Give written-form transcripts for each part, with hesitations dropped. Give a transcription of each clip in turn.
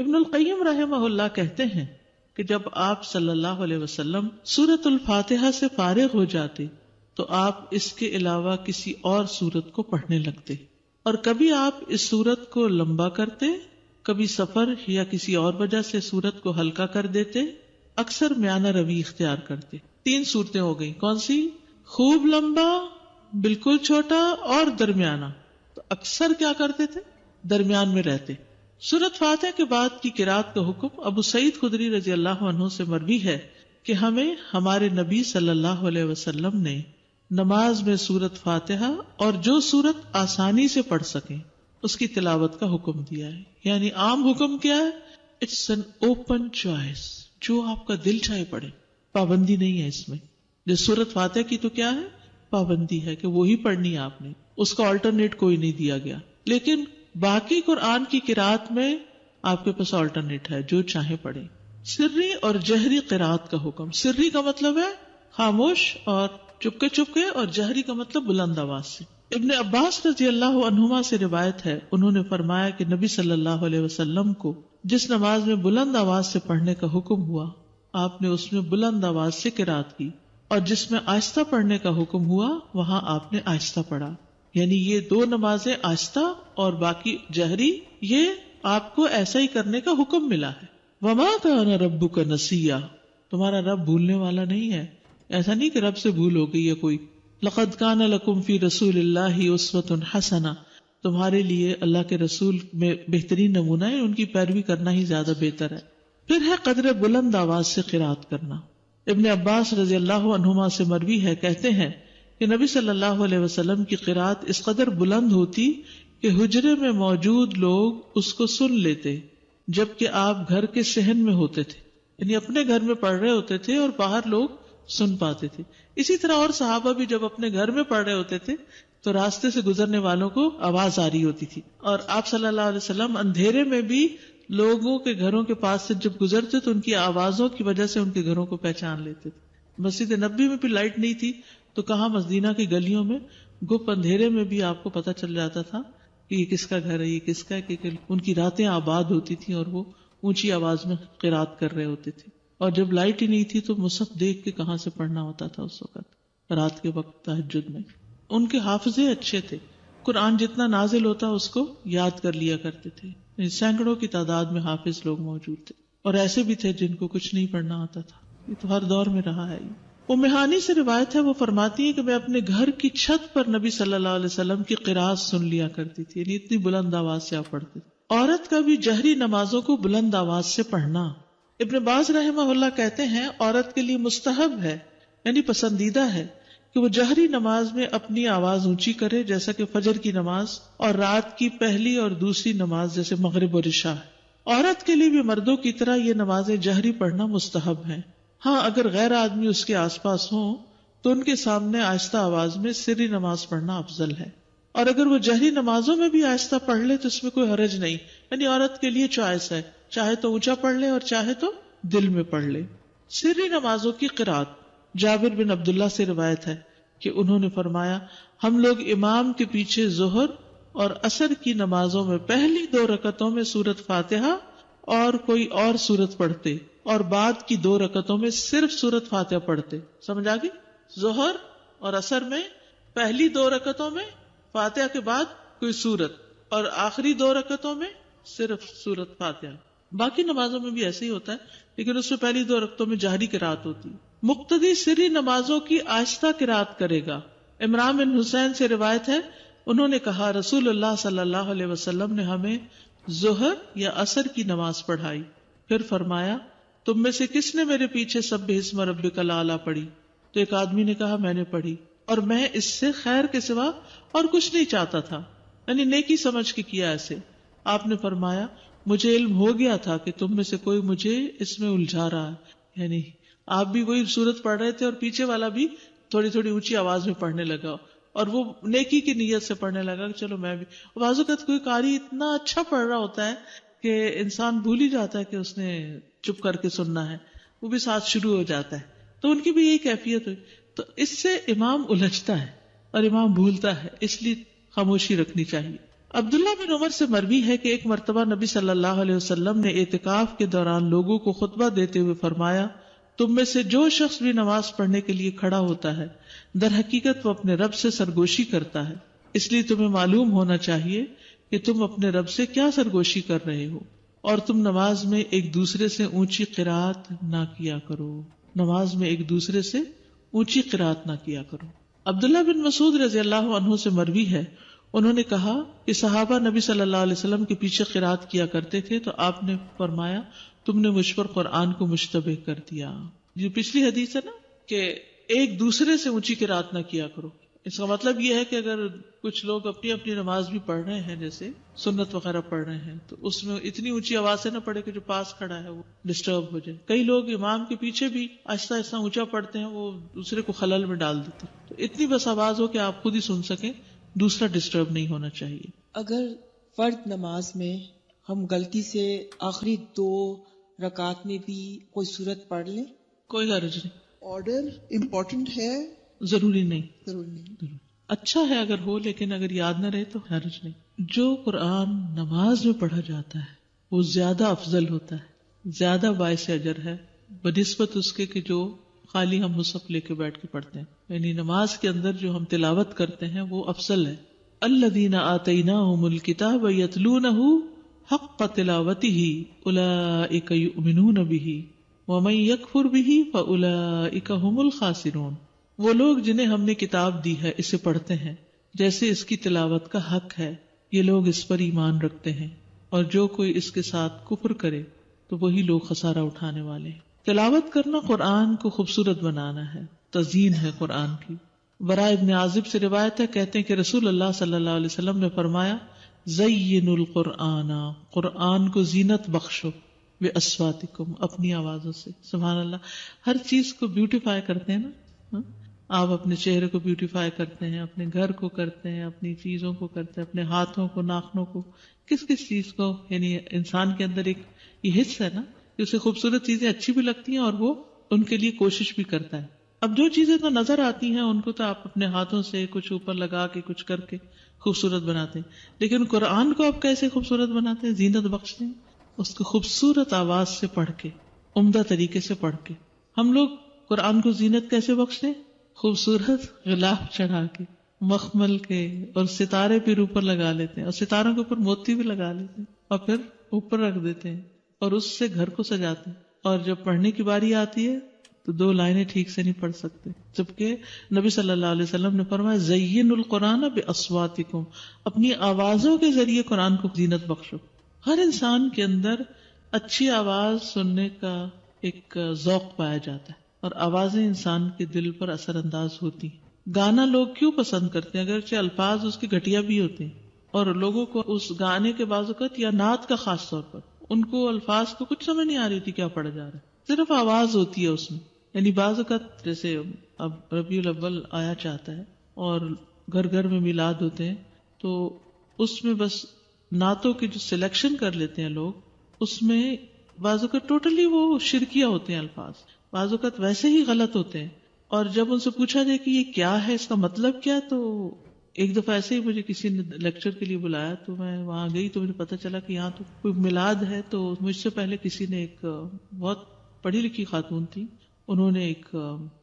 ابن القیم رحمہ اللہ کہتے ہیں کہ جب آپ صلی اللہ علیہ وسلم سورۃ الفاتحہ سے فارغ ہو جاتے تو آپ اس کے علاوہ کسی اور سورت کو پڑھنے لگتے، اور کبھی آپ اس سورت کو لمبا کرتے، کبھی سفر یا کسی اور وجہ سے سورت کو ہلکا کر دیتے، اکثر میانہ روی اختیار کرتے۔ 3 صورتیں ہو گئی، کون سی؟ خوب لمبا، بالکل چھوٹا اور درمیانہ۔ تو اکثر کیا کرتے تھے؟ درمیان میں رہتے۔ سورۃ فاتحہ کے بعد کی قرات کا حکم ابو سعید خدری رضی اللہ عنہ سے مروی ہے کہ ہمیں ہمارے نبی صلی اللہ علیہ وسلم نے نماز میں سورۃ فاتحہ اور جو سورت آسانی سے پڑھ سکیں اس کی تلاوت کا حکم دیا ہے۔ یعنی عام حکم کیا ہے؟ اٹس این اوپن چوائس، جو آپ کا دل چاہے پڑھے، پابندی نہیں ہے اس میں۔ جو سورۃ فاتحہ کی تو کیا ہے؟ پابندی ہے کہ وہی پڑھنی ہے آپ نے، اس کا آلٹرنیٹ کوئی نہیں دیا گیا۔ لیکن باقی قرآن کی قرات میں آپ کے پاس آلٹرنیٹ ہے، جو چاہے پڑھے۔ سری اور جہری قرات کا حکم۔ سری کا مطلب ہے خاموش اور چپکے چپکے، اور جہری کا مطلب بلند آواز سے۔ ابن عباس رضی اللہ عنہما سے روایت ہے، انہوں نے فرمایا کہ نبی صلی اللہ علیہ وسلم کو جس نماز میں بلند آواز سے پڑھنے کا حکم ہوا آپ نے اس میں بلند آواز سے قرات کی، اور جس میں آہستہ پڑھنے کا حکم ہوا وہاں آپ نے آہستہ پڑھا۔ یعنی یہ 2 نمازیں آہستہ اور باقی جہری، یہ آپ کو ایسا ہی کرنے کا حکم ملا ہے۔ وما کان ربک نسیا، تمہارا رب بھولنے والا نہیں ہے۔ ایسا نہیں کہ رب سے بھول ہو گئی ہے کوئی۔ لقد کان لکم فی رسول اللہ اسوۃ حسنہ، تمہارے لیے اللہ کے رسول میں بہترین نمونہ ہے، ان کی پیروی کرنا ہی زیادہ بہتر ہے۔ پھر ہے قدر بلند آواز سے قرات کرنا۔ ابن عباس رضی اللہ عنہما سے مروی ہے، کہتے ہیں کہ نبی صلی اللہ علیہ وسلم کی قرات اس قدر بلند ہوتی کہ حجرے میں موجود لوگ اس کو سن لیتے، جبکہ آپ گھر کے صحن میں ہوتے تھے، یعنی اپنے گھر میں پڑھ رہے ہوتے تھے اور باہر لوگ سن پاتے تھے۔ اسی طرح اور صحابہ بھی جب اپنے گھر میں پڑھ رہے ہوتے تھے تو راستے سے گزرنے والوں کو آواز آ رہی ہوتی تھی، اور آپ صلی اللہ علیہ وسلم اندھیرے میں بھی لوگوں کے گھروں کے پاس سے جب گزرتے تو ان کی آوازوں کی وجہ سے ان کے گھروں کو پہچان لیتے تھے۔ مسجد نبوی میں بھی لائٹ نہیں تھی تو کہاں مدینہ کی گلیوں میں گپ اندھیرے میں بھی آپ کو پتہ چل جاتا تھا کہ یہ کس کا گھر ہے، یہ کس کا ہے، کہ ان کی راتیں آباد ہوتی تھیں اور وہ اونچی آواز میں قرات کر رہے ہوتے تھے۔ اور جب لائٹ ہی نہیں تھی تو مصحف دیکھ کے کہاں سے پڑھنا ہوتا تھا اس وقت، رات کے وقت تہجد میں۔ ان کے حافظے اچھے تھے، قرآن جتنا نازل ہوتا اس کو یاد کر لیا کرتے تھے۔ سینکڑوں کی تعداد میں حافظ لوگ موجود تھے، اور ایسے بھی تھے جن کو کچھ نہیں پڑھنا آتا تھا۔ یہ تو ہر دور میں رہا ہے۔ ام ہانی سے روایت ہے، وہ فرماتی ہے کہ میں اپنے گھر کی چھت پر نبی صلی اللہ علیہ وسلم کی قرات سن لیا کرتی تھی، یعنی اتنی بلند آواز سے آپ پڑھتے تھے۔ عورت کا بھی جہری نمازوں کو بلند آواز سے پڑھنا۔ ابن باز رحمہ اللہ کہتے ہیں عورت کے لیے مستحب ہے، یعنی پسندیدہ ہے کہ وہ جہری نماز میں اپنی آواز اونچی کرے، جیسا کہ فجر کی نماز اور رات کی پہلی اور دوسری نماز جیسے مغرب اور عشاء ہے۔ عورت کے لیے بھی مردوں کی طرح یہ نمازیں جہری پڑھنا مستحب ہیں۔ ہاں، اگر غیر آدمی اس کے آس پاس ہوں تو ان کے سامنے آہستہ آواز میں سری نماز پڑھنا افضل ہے، اور اگر وہ جہری نمازوں میں بھی آہستہ پڑھ لے تو اس میں کوئی حرج نہیں، یعنی عورت کے لیے چوائس ہے، چاہے تو اونچا پڑھ لے اور چاہے تو دل میں پڑھ لے۔ سری نمازوں کی قرات۔ جابر بن عبداللہ سے روایت ہے کہ انہوں نے فرمایا ہم لوگ امام کے پیچھے ظہر اور عصر کی نمازوں میں پہلی 2 رکعتوں میں سورۃ فاتحہ اور کوئی اور سورت پڑھتے، اور بعد کی 2 رکعتوں میں صرف سورۃ فاتحہ پڑھتے۔ سمجھ آگئی؟ ظہر اور عصر میں پہلی 2 رکعتوں میں فاتحہ کے بعد کوئی سورت، اور آخری 2 رکعتوں میں صرف سورۃ فاتحہ۔ باقی نمازوں میں بھی ایسے ہی ہوتا ہے، لیکن اس میں پہلی 2 رکعتوں میں جہری قرات ہوتی۔ مقتدی سری نمازوں کی آہستہ قرات کرے گا۔ عمران بن حسین سے روایت ہے، انہوں نے کہا رسول اللہ صلی اللہ علیہ وسلم نے ہمیں ظہر یا عصر کی نماز پڑھائی، پھر فرمایا تم میں سے کس نے میرے پیچھے سبح اسم ربک الاعلی پڑھی؟ تو ایک آدمی نے کہا میں نے پڑھی، اور میں اس سے خیر کے سوا اور کچھ نہیں چاہتا تھا، یعنی نیکی سمجھ کے کیا ایسے۔ آپ نے فرمایا مجھے علم ہو گیا تھا کہ تم میں سے کوئی مجھے اس میں الجھا رہا ہے، یعنی آپ بھی وہی سورت پڑھ رہے تھے اور پیچھے والا بھی تھوڑی تھوڑی اونچی آواز میں پڑھنے لگا، اور وہ نیکی کی نیت سے پڑھنے لگا کہ چلو میں بھی۔ بعض اوقات کوئی قاری اتنا اچھا پڑھ رہا ہوتا ہے کہ انسان بھول ہی جاتا ہے کہ اس نے چپ کر کے سننا ہے، وہ بھی ساتھ شروع ہو جاتا ہے، تو ان کی بھی یہی کیفیت ہوئی۔ تو اس سے امام الجھتا ہے اور امام بھولتا ہے، اس لیے خاموشی رکھنی چاہیے۔ عبداللہ بن عمر سے مروی ہے کہ ایک مرتبہ نبی صلی اللہ علیہ وسلم نے اعتکاف کے دوران لوگوں کو خطبہ دیتے ہوئے فرمایا، تم میں سے جو شخص بھی نماز پڑھنے کے لیے کھڑا ہوتا ہے در حقیقت وہ اپنے رب سے سرگوشی کرتا ہے، اس لیے تمہیں معلوم ہونا چاہیے کہ تم اپنے رب سے کیا سرگوشی کر رہے ہو، اور تم نماز میں ایک دوسرے سے اونچی قرات نہ کیا کرو، نماز میں ایک دوسرے سے اونچی قرات نہ کیا کرو۔ عبداللہ بن مسعود رضی اللہ عنہ سے مروی ہے، انہوں نے کہا کہ صحابہ نبی صلی اللہ علیہ وسلم کے پیچھے قرات کیا کرتے تھے تو آپ نے فرمایا، تم نے مجھ پر قرآن کو مشتبہ کر دیا۔ یہ پچھلی حدیث ہے نا کہ ایک دوسرے سے اونچی قرات نہ کیا کرو، اس کا مطلب یہ ہے کہ اگر کچھ لوگ اپنی اپنی نماز بھی پڑھ رہے ہیں، جیسے سنت وغیرہ پڑھ رہے ہیں، تو اس میں اتنی اونچی آواز سے نہ پڑھے کہ جو پاس کھڑا ہے وہ ڈسٹرب ہو جائے۔ کئی لوگ امام کے پیچھے بھی آہستہ آہستہ اونچا پڑھتے ہیں، وہ دوسرے کو خلل میں ڈال دیتے ہیں، تو اتنی بس آواز ہو کہ آپ خود ہی سن سکیں، دوسرا ڈسٹرب نہیں ہونا چاہیے۔ اگر فرض نماز میں ہم غلطی سے آخری 2 رکعت میں بھی کوئی سورت پڑھ لیں، کوئی حرج نہیں، آرڈر امپورٹنٹ ہے، ضروری نہیں، ضروری نہیں۔ اچھا ہے اگر ہو، لیکن اگر یاد نہ رہے تو حرج نہیں۔ جو قرآن نماز میں پڑھا جاتا ہے وہ زیادہ افضل ہوتا ہے، زیادہ باعث اجر ہے بنسبت اس کے کہ جو خالی ہم مصحف لے کے بیٹھ کے پڑھتے ہیں۔ یعنی نماز کے اندر جو ہم تلاوت کرتے ہیں وہ افضل ہے۔ الذین آتیناہم الکتاب یتلونہ حق تلاوتہ اولئک یؤمنون بہ ومن یکفر بہ فاولئک ھم الخاسرون۔ وہ لوگ جنہیں ہم نے کتاب دی ہے اسے پڑھتے ہیں جیسے اس کی تلاوت کا حق ہے، یہ لوگ اس پر ایمان رکھتے ہیں، اور جو کوئی اس کے ساتھ کفر کرے تو وہی لوگ خسارہ اٹھانے والے ہیں۔ تلاوت کرنا قرآن کو خوبصورت بنانا ہے، تزیین ہے قرآن کی۔ براء ابن عازب سے روایت ہے، کہتے ہیں کہ رسول اللہ صلی اللہ علیہ وسلم نے فرمایا، زینوا القرآن، قرآن کو زینت بخشو، باصواتکم، اپنی آوازوں سے۔ سبحان اللہ، ہر چیز کو بیوٹیفائی کرتے ہیں نا، آپ اپنے چہرے کو بیوٹیفائی کرتے ہیں، اپنے گھر کو کرتے ہیں، اپنی چیزوں کو کرتے ہیں، اپنے ہاتھوں کو، ناخنوں کو، کس کس چیز کو، یعنی انسان کے اندر ایک یہ حص ہے نا کہ اسے خوبصورت چیزیں اچھی بھی لگتی ہیں اور وہ ان کے لیے کوشش بھی کرتا ہے۔ اب جو چیزیں تو نظر آتی ہیں ان کو تو آپ اپنے ہاتھوں سے کچھ اوپر لگا کے کچھ کر کے خوبصورت بناتے ہیں، لیکن قرآن کو آپ کیسے خوبصورت بناتے ہیں، زینت بخشتے ہیں اس کو خوبصورت آواز سے پڑھ کے، عمدہ طریقے سے پڑھ کے۔ ہم لوگ قرآن کو زینت کیسے بخشتے ہیں؟ خوبصورت غلاف چڑھا کے، مخمل کے، اور ستارے پھر اوپر لگا لیتے ہیں، اور ستاروں کے اوپر موتی بھی لگا لیتے ہیں، اور پھر اوپر رکھ دیتے ہیں، اور اس سے گھر کو سجاتے ہیں۔ اور جب پڑھنے کی باری آتی ہے تو 2 لائنیں ٹھیک سے نہیں پڑھ سکتے، جبکہ نبی صلی اللہ علیہ وسلم نے فرمایا، زینوا القرآن باصواتکم، اپنی آوازوں کے ذریعے قرآن کو زینت بخشو۔ ہر انسان کے اندر اچھی آواز سننے کا ایک ذوق پایا جاتا ہے، اور آوازیں انسان کے دل پر اثر انداز ہوتی ہیں۔ گانا لوگ کیوں پسند کرتے ہیں؟ اگرچہ الفاظ اس کے گھٹیا بھی ہوتے ہیں، اور لوگوں کو اس گانے کے بعض اوقات یا نعت کا خاص طور پر ان کو الفاظ کو کچھ سمجھ نہیں آ رہی ہوتی کیا پڑھا جا رہا ہے، صرف آواز ہوتی ہے اس میں۔ یعنی بعض اوقات جیسے اب ربیع الاول آیا چاہتا ہے اور گھر گھر میں میلاد ہوتے ہیں، تو اس میں بس نعتوں کی جو سلیکشن کر لیتے ہیں لوگ، اس میں بعض اوقات ٹوٹلی وہ شرکیہ ہوتے ہیں الفاظ، بعض اوقات ویسے ہی غلط ہوتے ہیں، اور جب ان سے پوچھا جائے کہ یہ کیا ہے، اس کا مطلب کیا، تو ایک دفعہ ایسے ہی مجھے کسی نے لیکچر کے لیے بلایا تو میں وہاں گئی تو مجھے پتا چلا کہ یہاں تو کوئی میلاد ہے، تو مجھ سے پہلے کسی نے، ایک بہت پڑھی لکھی خاتون تھی، انہوں نے ایک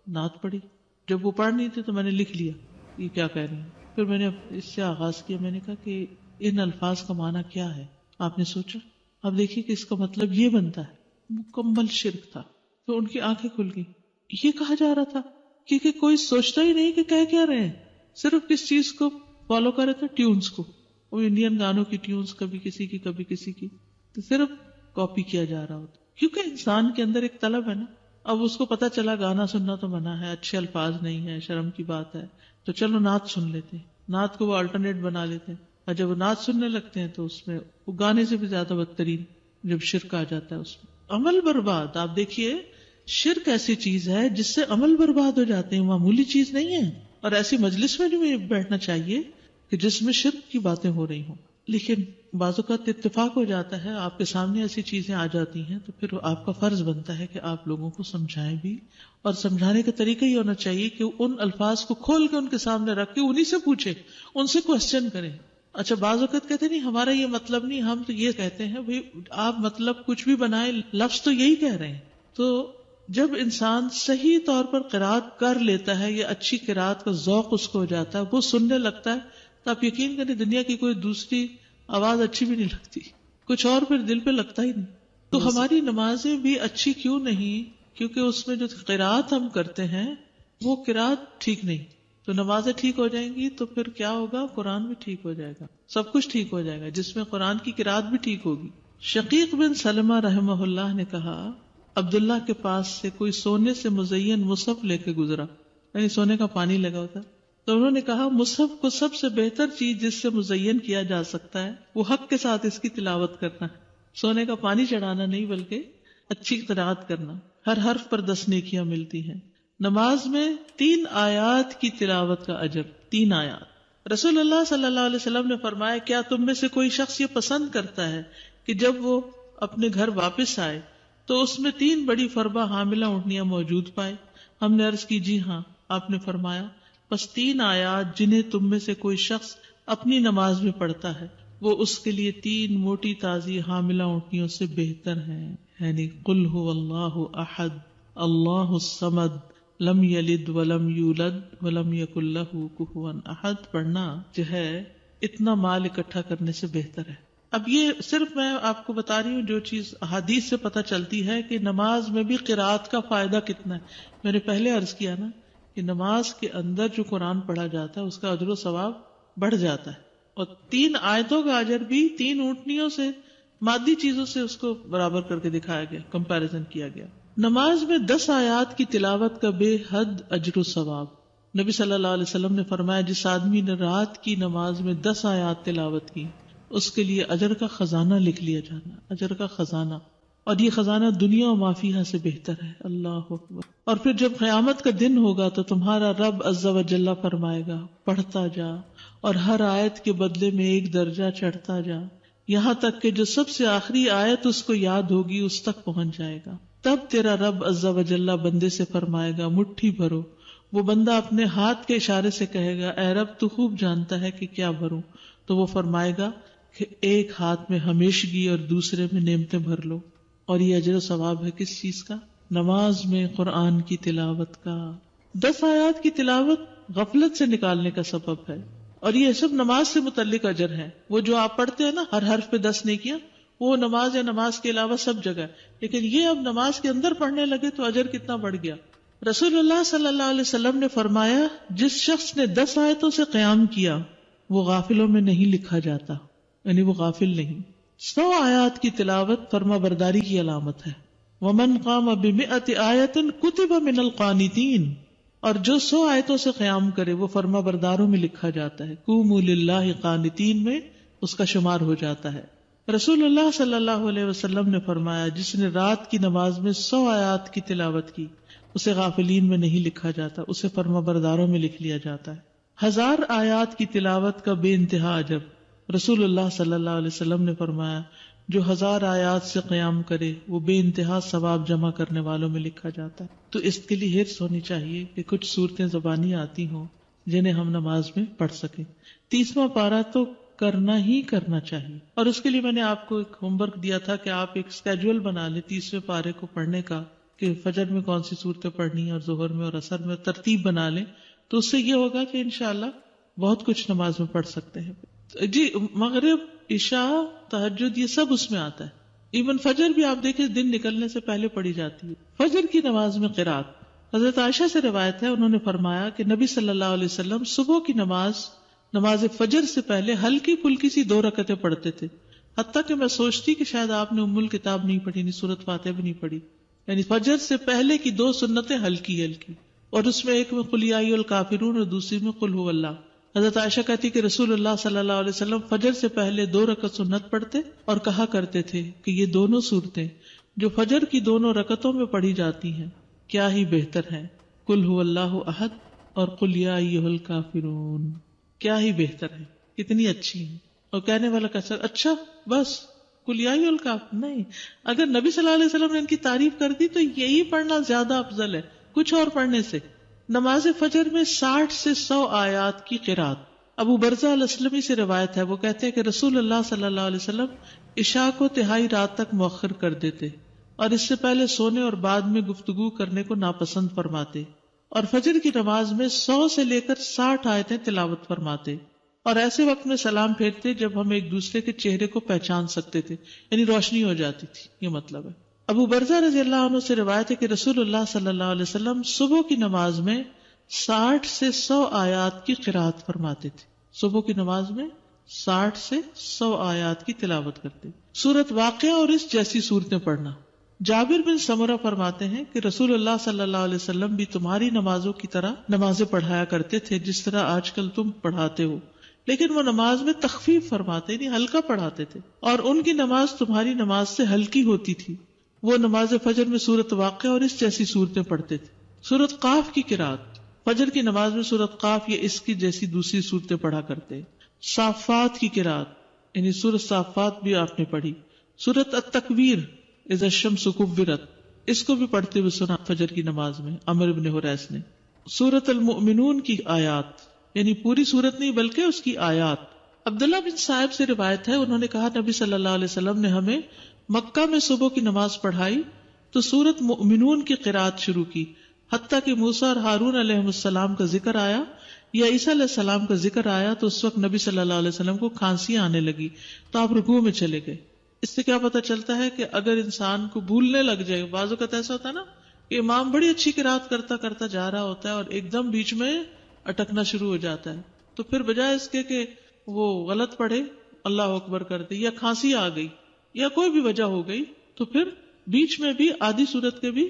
نعت پڑھی، جب وہ پڑھ نہیں تھی تو میں نے لکھ لیا یہ کیا کہہ رہی ہیں، پھر میں نے اس سے آغاز کیا، میں نے کہا کہ ان الفاظ کا معنی کیا ہے؟ آپ نے سوچا؟ اب دیکھیے کہ اس کا مطلب یہ بنتا ہے، مکمل شرک تھا۔ تو ان کی آنکھیں کھل گئی، یہ کہا جا رہا تھا، کیونکہ کوئی سوچتا ہی نہیں کہ کہہ کیا رہے ہیں، صرف کس چیز کو فالو کر رہے تھے، ٹیونز کو، وہ انڈین گانوں کی ٹیونز، کبھی کسی کی کبھی کسی کی، تو صرف کاپی کیا جا رہا ہوتا، کیونکہ انسان کے اندر ایک طلب ہے نا۔ اب اس کو پتا چلا گانا سننا تو منع ہے، اچھے الفاظ نہیں ہے، شرم کی بات ہے، تو چلو نعت سن لیتے ہیں، نعت کو وہ الٹرنیٹ بنا لیتے ہیں، اور جب وہ نعت سننے لگتے ہیں تو اس میں وہ گانے سے بھی زیادہ بدترین جب شرک آ جاتا ہے اس میں عمل برباد۔ آپ دیکھیے شرک ایسی چیز ہے جس سے عمل برباد ہو جاتے ہیں، معمولی چیز نہیں ہے، اور ایسی مجلس میں بھی بیٹھنا چاہیے کہ جس میں شرک کی باتیں ہو رہی ہوں، لیکن بعض اوقات اتفاق ہو جاتا ہے، آپ کے سامنے ایسی چیزیں آ جاتی ہیں تو پھر آپ کا فرض بنتا ہے کہ آپ لوگوں کو سمجھائیں بھی، اور سمجھانے کا طریقہ یہ ہونا چاہیے کہ ان الفاظ کو کھول کے ان کے سامنے رکھ کے انہی سے پوچھیں، ان سے کوسچن کریں۔ اچھا بعض اوقات کہتے نہیں ہمارا یہ مطلب نہیں، ہم تو یہ کہتے ہیں بھئی آپ مطلب کچھ بھی بنائیں، لفظ تو یہی کہہ رہے ہیں. تو جب انسان صحیح طور پر قرات کر لیتا ہے یا اچھی قرات کا ذوق اس کو ہو جاتا ہے، وہ سننے لگتا ہے، تو آپ یقین کریں دنیا کی کوئی دوسری آواز اچھی بھی نہیں لگتی، کچھ اور پھر دل پہ لگتا ہی نہیں. تو ہماری نمازیں بھی اچھی کیوں نہیں؟ کیونکہ اس میں جو قرات ہم کرتے ہیں وہ قرات ٹھیک نہیں. تو نمازیں ٹھیک ہو جائیں گی تو پھر کیا ہوگا؟ قرآن بھی ٹھیک ہو جائے گا، سب کچھ ٹھیک ہو جائے گا، جس میں قرآن کی قرات بھی ٹھیک ہوگی. شقیق بن سلمہ رحمہ اللہ نے کہا عبداللہ کے پاس سے کوئی سونے سے مزین مصحف لے کے گزرا، یعنی سونے کا پانی لگا ہوتا، تو انہوں نے کہا مصحف کو سب سے بہتر چیز جس سے مزین کیا جا سکتا ہے وہ حق کے ساتھ اس کی تلاوت کرنا ہے. سونے کا پانی چڑھانا نہیں بلکہ اچھی قرات کرنا. ہر حرف پر 10 نیکیاں ملتی ہیں. نماز میں 3 آیات کی تلاوت کا اجر، 3 آیات. رسول اللہ صلی اللہ علیہ وسلم نے فرمایا کیا تم میں سے کوئی شخص یہ پسند کرتا ہے کہ جب وہ اپنے گھر واپس آئے تو اس میں 3 بڑی فربہ حاملہ اونٹنیاں موجود پائے؟ ہم نے عرض کی جی ہاں. آپ نے فرمایا بس 3 آیات جنہیں تم میں سے کوئی شخص اپنی نماز میں پڑھتا ہے وہ اس کے لیے 3 موٹی تازی حاملہ اونٹنیوں سے بہتر ہیں. یعنی قل هو اللہ احد اللہ الصمد لم یلد ولم یولد ولم یکن لہ کفوا احد پڑھنا جو ہے اتنا مال اکٹھا کرنے سے بہتر ہے. اب یہ صرف میں آپ کو بتا رہی ہوں جو چیز احادیث سے پتہ چلتی ہے کہ نماز میں بھی قرات کا فائدہ کتنا ہے. میں نے پہلے عرض کیا نا کہ نماز کے اندر جو قرآن پڑھا جاتا ہے اس کا اجر و ثواب بڑھ جاتا ہے، اور 3 آیتوں کا اجر بھی 3 اونٹنیوں سے، مادی چیزوں سے اس کو برابر کر کے دکھایا گیا، کمپیریزن کیا گیا. نماز میں 10 آیات کی تلاوت کا بے حد اجر و ثواب. نبی صلی اللہ علیہ وسلم نے فرمایا جس آدمی نے رات کی نماز میں 10 آیات تلاوت کی اس کے لیے اجر کا خزانہ لکھ لیا جانا، اجر کا خزانہ، اور یہ خزانہ دنیا و ما فیہا سے بہتر ہے. اللہ اکبر. اور پھر جب قیامت کا دن ہوگا تو تمہارا رب عز و جل فرمائے گا پڑھتا جا اور ہر آیت کے بدلے میں 1 درجہ چڑھتا جا، یہاں تک کہ جو سب سے آخری آیت اس کو یاد ہوگی اس تک پہنچ جائے گا. تب تیرا رب عز و جل بندے سے فرمائے گا مٹھی بھرو. وہ بندہ اپنے ہاتھ کے اشارے سے کہے گا اے رب تو خوب جانتا ہے کہ کیا بھروں. تو وہ فرمائے گا کہ ایک ہاتھ میں ہمیشگی اور دوسرے میں نعمتیں بھر لو. اور یہ اجر و ثواب ہے کس چیز کا؟ نماز میں قرآن کی تلاوت کا. 10 آیات کی تلاوت غفلت سے نکالنے کا سبب ہے، اور یہ سب نماز سے متعلق اجر ہے. وہ جو آپ پڑھتے ہیں نا ہر حرف پہ 10 نیکیاں، وہ نماز یا نماز کے علاوہ سب جگہ. لیکن یہ اب نماز کے اندر پڑھنے لگے تو اجر کتنا بڑھ گیا. رسول اللہ صلی اللہ علیہ وسلم نے فرمایا جس شخص نے 10 آیتوں سے قیام کیا وہ غافلوں میں نہیں لکھا جاتا، یعنی وہ غافل نہیں. 100 آیات کی تلاوت فرما برداری کی علامت ہے. ومن قام ب100 آیۃ کتب من القانتین، اور جو 100 آیتوں سے قیام کرے وہ فرما برداروں میں لکھا جاتا ہے. قوموا للہ قانتین میں اس کا شمار ہو جاتا ہے. رسول اللہ صلی اللہ علیہ وسلم نے فرمایا جس نے رات کی نماز میں 100 آیات کی تلاوت کی اسے غافلین میں نہیں لکھا جاتا، اسے فرما برداروں میں لکھ لیا جاتا ہے. 1000 آیات کی تلاوت کا بے انتہا اجر. رسول اللہ صلی اللہ علیہ وسلم نے فرمایا جو 1000 آیات سے قیام کرے وہ بے انتہا ثواب جمع کرنے والوں میں لکھا جاتا ہے. تو اس کے لیے حرص ہونی چاہیے کہ کچھ صورتیں زبانی آتی ہوں جنہیں ہم نماز میں پڑھ سکیں. 30واں پارہ تو کرنا ہی کرنا چاہیے، اور اس کے لیے میں نے آپ کو ایک ہوم ورک دیا تھا کہ آپ ایک سکیجول بنا لیں 30ویں پارے کو پڑھنے کا، کہ فجر میں کون سی صورتیں پڑھنی ہے اور ظہر میں اور عصر میں، ترتیب بنا لیں. تو اس سے یہ ہوگا کہ انشاءاللہ بہت کچھ نماز میں پڑھ سکتے ہیں. جی مغرب، عشاء، تہجد یہ سب اس میں آتا ہے. ایون فجر بھی آپ دیکھیں دن نکلنے سے پہلے پڑھی جاتی ہے. فجر کی نماز میں قرات حضرت عائشہ سے روایت ہے، انہوں نے فرمایا کہ نبی صلی اللہ علیہ وسلم صبح کی نماز فجر سے پہلے ہلکی پھلکی سی 2 رکعتیں پڑھتے تھے. حتیٰ کہ میں سوچتی کہ شاید آپ نے ام الکتاب نہیں پڑھی، نہیں سورۃ فاتحہ بھی نہیں پڑھی. یعنی فجر سے پہلے کی 2 سنتیں ہلکی ہلکی، اور اس میں ایک میں قل یا ایھا الکافرون اور دوسری میں قل ھو اللہ. حضرت عائشہ کہتی کہ رسول اللہ صلی اللہ علیہ وسلم فجر سے پہلے 2 رکعت سنت پڑھتے اور کہا کرتے تھے کہ یہ دونوں صورتیں جو فجر کی 2 رکعتوں میں پڑھی جاتی ہیں کیا ہی بہتر ہیں، قل ھو اللہ احد اور قل یا ایھا الکافرون. کیا ہی بہتر ہے، کتنی اچھی ہیں. اور کہنے والا کہتا اچھا بس قل یا ایھا الکافرون نہیں. اگر نبی صلی اللہ علیہ وسلم نے ان کی تعریف کر دی تو یہی پڑھنا زیادہ افضل ہے کچھ اور پڑھنے سے. نماز فجر میں 60 سے 100 آیات کی قرات. ابو برزہ الاسلمی سے روایت ہے، وہ کہتے ہیں کہ رسول اللہ صلی اللہ علیہ وسلم عشاء کو تہائی رات تک مؤخر کر دیتے اور اس سے پہلے سونے اور بعد میں گفتگو کرنے کو ناپسند فرماتے، اور فجر کی نماز میں 100 سے لے کر 60 آیتیں تلاوت فرماتے، اور ایسے وقت میں سلام پھیرتے جب ہم ایک دوسرے کے چہرے کو پہچان سکتے تھے، یعنی روشنی ہو جاتی تھی، یہ مطلب ہے۔ ابو برزہ رضی اللہ عنہ سے روایت ہے کہ رسول اللہ صلی اللہ علیہ وسلم صبح کی نماز میں 60 سے 100 آیات کی قرات فرماتے تھے، صبح کی نماز میں 60 سے 100 آیات کی تلاوت کرتے، سورۃ واقعہ اور اس جیسی صورتیں پڑھنا۔ جابر بن سمرہ فرماتے ہیں کہ رسول اللہ صلی اللہ علیہ وسلم بھی تمہاری نمازوں کی طرح نمازیں پڑھایا کرتے تھے جس طرح آج کل تم پڑھاتے ہو، لیکن وہ نماز میں تخفیف فرماتے، یعنی ہلکا پڑھاتے تھے، اور ان کی نماز تمہاری نماز سے ہلکی ہوتی تھی۔ وہ نماز فجر میں سورۃ واقعہ اور اس جیسی صورتیں پڑھتے تھے۔ سورۃ قاف کی قرات، فجر کی نماز میں سورۃ قاف یا اس کی جیسی دوسری صورتیں پڑھا کرتے۔ صافات کی قرات، یعنی سورۃ صافات بھی آپ نے پڑھی۔ سورۃ التکویر اذا الشمس کورت، اس کو بھی پڑھتے ہوئے سنا فجر کی نماز میں عمرو بن حریث نے۔ سورۃ المؤمنون کی آیات، یعنی پوری سورت نہیں بلکہ اس کی آیات۔ عبداللہ بن صاحب سے روایت ہے، انہوں نے کہا نبی صلی اللہ علیہ وسلم نے ہمیں مکہ میں صبح کی نماز پڑھائی تو سورۃ مؤمنون کی قرات شروع کی، حتیٰ کہ موسیٰ اور ہارون علیہ السلام کا ذکر آیا یا عیسیٰ علیہ السلام کا ذکر آیا تو اس وقت نبی صلی اللہ علیہ وسلم کو کھانسی آنے لگی تو آپ رکوع میں چلے گئے۔ اس سے کیا پتہ چلتا ہے کہ اگر انسان کو بھولنے لگ جائے، بعض اوقات ایسا ہوتا ہے نا کہ امام بڑی اچھی قرات کرتا جا رہا ہوتا ہے اور ایک دم بیچ میں اٹکنا شروع ہو جاتا ہے، تو پھر بجائے اس کے کہ وہ غلط پڑھے اللہ اکبر کر دے، یا کھانسی آ گئی یا کوئی بھی وجہ ہو گئی، تو پھر بیچ میں بھی آدھی سورت کے بھی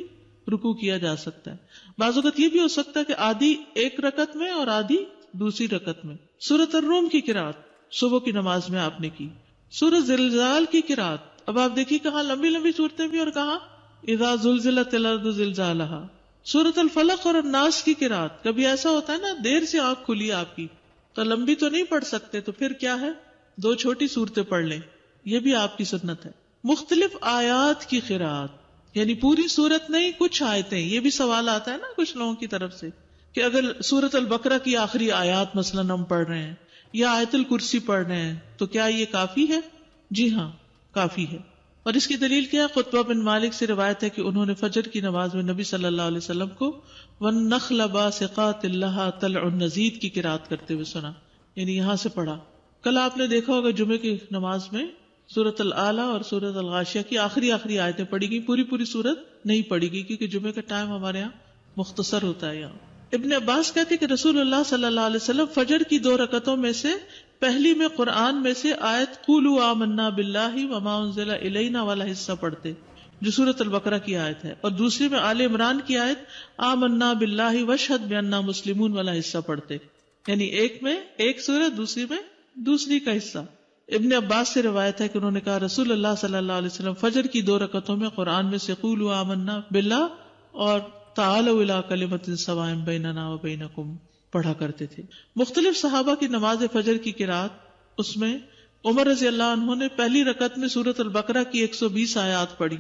رکوع کیا جا سکتا ہے۔ بعض اوقات یہ بھی ہو سکتا ہے کہ آدھی ایک رکعت میں اور آدھی دوسری رکعت میں۔ سورۃ الروم کی قرات صبح کی نماز میں آپ نے کی۔ سورۃ زلزال کی قرات، اب آپ دیکھیے کہاں لمبی لمبی صورتیں بھی اور کہاں اذا زلزلت الارض زلزالہا۔ سورۃ الفلق اور الناس کی قرات، کبھی ایسا ہوتا ہے نا دیر سے آنکھ کھلی آپ کی تو لمبی تو نہیں پڑھ سکتے، تو پھر کیا ہے 2 چھوٹی صورتیں پڑھ لیں، یہ بھی آپ کی سنت ہے۔ مختلف آیات کی قرات، یعنی پوری صورت نہیں کچھ آیتیں، یہ بھی سوال آتا ہے نا کچھ لوگوں کی طرف سے کہ اگر سورۃ البقرہ کی آخری آیات مثلا ہم پڑھ رہے ہیں یا آیت الکرسی پڑھ رہے ہیں تو کیا یہ کافی ہے؟ جی ہاں کافی ہے۔ اور اس کی دلیل کیا ہے؟ قطبہ بن مالک سے روایت ہے کہ انہوں نے فجر کی نماز میں نبی صلی اللہ علیہ وسلم کو وَالنَّخْلَ بَاسِقَاتٍ لَهَا طَلْعٌ نَضِيدٌ کی قرات کرتے ہوئے سنا، یعنی یہاں سے پڑھا۔ کل آپ نے دیکھا ہوگا جمعے کی نماز میں سورۃ العلیٰ اور سورۃ الغاشیہ کی آخری آیتیں پڑھی گئی، پوری صورت نہیں پڑھی گئی کیونکہ جمعے کا ٹائم ہمارے یہاں مختصر ہوتا ہے۔ یہاں ابن عباس کہتے کہ رسول اللہ صلی اللہ علیہ وسلم فجر کی 2 رکعتوں میں سے پہلی میں قرآن میں سے آیت قولوا آمنا باللہ وما انزل الینا والا حصہ پڑھتے جو سورۃ البقرہ کی آیت ہے، اور دوسری میں آل عمران کی آیت آمنا باللہ واشہد بأننا مسلمون والا حصہ پڑھتے، یعنی ایک میں ایک سورت، دوسری میں دوسری کا حصہ۔ ابن عباس سے روایت ہے کہ انہوں نے کہا رسول اللہ صلی اللہ علیہ وسلم فجر کی 2 رکعتوں میں قرآن میں سے قولوا آمنا باللہ اور تعالوا الی کلمۃ سواء بیننا وبینکم پڑھا کرتے تھے۔ مختلف صحابہ کی نماز فجر کی قرات، اس میں عمر رضی اللہ عنہ نے پہلی رکعت میں سورۃ البقرہ کی 120 آیات پڑھی،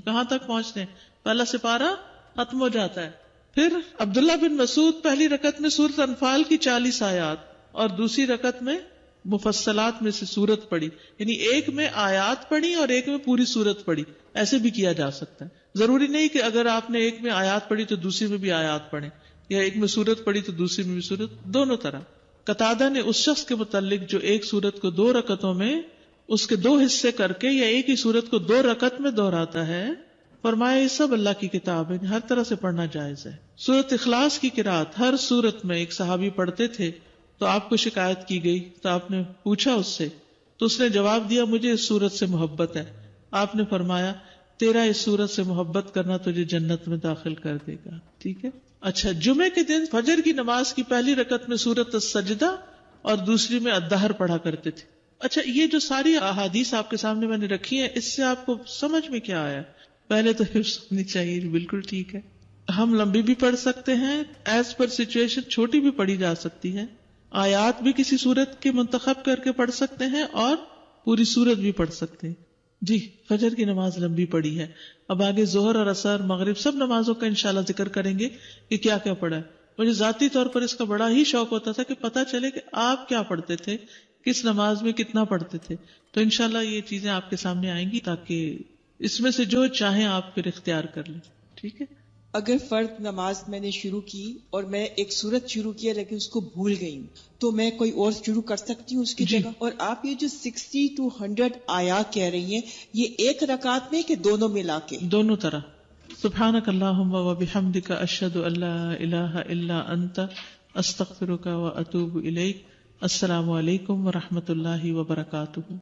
کہاں تک پہنچتے ہیں؟ پہلا سپارہ ختم ہو جاتا ہے۔ پھر عبداللہ بن مسعود پہلی رکعت میں سورۃ انفال کی 40 آیات اور دوسری رکعت میں مفصلات میں سے سورت پڑھی، یعنی ایک میں آیات پڑھی اور ایک میں پوری سورت پڑھی۔ ایسے بھی کیا جا سکتا ہے، ضروری نہیں کہ اگر آپ نے ایک میں آیات پڑھی تو دوسری میں بھی آیات پڑھیں، یا ایک میں سورت پڑھی تو دوسری میں بھی سورت، دونوں طرح۔ قتادہ نے اس شخص کے متعلق جو ایک سورت کو 2 رکعتوں میں اس کے 2 حصے کر کے یا ایک ہی سورت کو 2 رکعت میں دہراتا ہے، فرمایا یہ سب اللہ کی کتاب ہے، ہر طرح سے پڑھنا جائز ہے۔ سورت اخلاص کی قرات ہر سورت میں ایک صحابی پڑھتے تھے، تو آپ کو شکایت کی گئی تو آپ نے پوچھا اس سے، تو اس نے جواب دیا مجھے اس سورت سے محبت ہے۔ آپ نے فرمایا تیرا اس سورت سے محبت کرنا تجھے جنت میں داخل کر دے گا، ٹھیک ہے۔ اچھا، جمعے کے دن فجر کی نماز کی پہلی رکعت میں سورت السجدہ اور دوسری میں الدہر پڑھا کرتے تھے۔ اچھا، یہ جو ساری احادیث آپ کے سامنے میں نے رکھی ہیں، اس سے آپ کو سمجھ میں کیا آیا؟ پہلے تو حفظ ہونی چاہیے، بالکل ٹھیک ہے۔ ہم لمبی بھی پڑھ سکتے ہیں، ایز پر سچویشن چھوٹی بھی پڑھی جا سکتی ہے، آیات بھی کسی سورت کے منتخب کر کے پڑھ سکتے ہیں اور پوری سورت بھی پڑھ سکتے ہیں۔ جی، فجر کی نماز لمبی پڑھی ہے، اب آگے ظہر اور عصر مغرب سب نمازوں کا انشاءاللہ ذکر کریں گے کہ کیا کیا پڑھا ہے۔ مجھے ذاتی طور پر اس کا بڑا ہی شوق ہوتا تھا کہ پتہ چلے کہ آپ کیا پڑھتے تھے، کس نماز میں کتنا پڑھتے تھے. تو انشاءاللہ یہ چیزیں آپ کے سامنے آئیں گی تاکہ اس میں سے جو چاہیں آپ پھر اختیار کر لیں. ٹھیک ہے. اگر فرض نماز میں نے شروع کی اور میں ایک سورت شروع کیا لیکن اس کو بھول گئی ہوں تو میں کوئی اور شروع کر سکتی ہوں اس کی جگہ؟ اور آپ یہ جو 60 to 100 آیات کہہ رہی ہیں یہ ایک رکعت میں کہ دونوں ملا کے؟ دونوں طرح. سبحانک اللہم و بحمدک اشہد ان لا الہ الا انت استغفرک و اتوب الیک. السلام علیکم و رحمۃ اللہ وبرکاتہ.